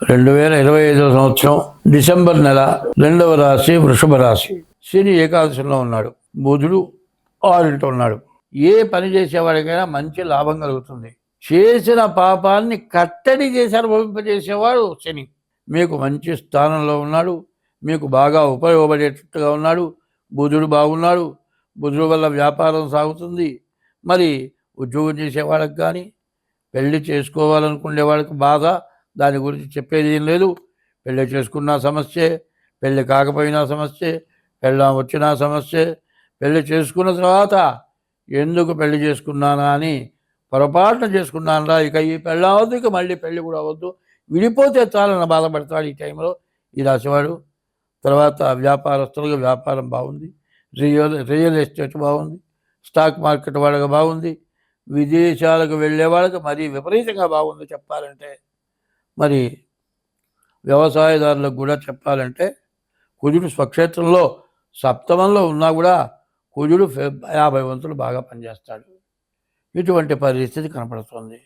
2025 సంవత్సరం డిసెంబర్ నెల 2వ రాశి వృషభ రాశి. శని ఏకాదశంలో ఉన్నాడు, బుధుడు 6 ఉన్నాడు. ఏ పని చేసేవాడికైనా మంచి లాభం కలుగుతుంది. చేసిన పాపాన్ని కట్టడి చేసి అనుభవింపజేసేవాడు శని. మీకు మంచి స్థానంలో ఉన్నాడు, మీకు బాగా ఉపయోగపడేటట్టుగా ఉన్నాడు. బుధుడు బాగున్నాడు, బుధుడు వల్ల వ్యాపారం సాగుతుంది. మరి ఉద్యోగం చేసేవాళ్ళకి కానీ, పెళ్లి చేసుకోవాలనుకునే వాళ్ళకి బాధ, దాని గురించి చెప్పేది ఏం లేదు. పెళ్ళి చేసుకున్న సమస్యే, పెళ్ళి కాకపోయినా సమస్యే, పెళ్ళాం వచ్చినా సమస్యే. పెళ్ళి చేసుకున్న తర్వాత ఎందుకు పెళ్లి చేసుకున్నానా అని పొరపాటున చేసుకున్నానరా, ఇక ఈ పెళ్ళి అవ్వద్దు, ఇక మళ్ళీ పెళ్ళి కూడా అవ్వద్దు, విడిపోతే చాలని బాధపడతాడు ఈ టైంలో ఈ రాశివాడు. తర్వాత వ్యాపారస్తులుగా వ్యాపారం బాగుంది, రియల్ ఎస్టేట్ బాగుంది, స్టాక్ మార్కెట్ వాళ్ళకి బాగుంది, విదేశాలకు వెళ్ళే వాళ్ళకి మరీ విపరీతంగా బాగుంది చెప్పాలంటే. మరి వ్యవసాయదారులకు కూడా చెప్పాలంటే కుజుడు స్వక్షేత్రంలో సప్తమంలో ఉన్నా కూడా కుజుడు 50 వంతులు బాగా పనిచేస్తాడు. ఇటువంటి పరిస్థితి కనపడుతుంది.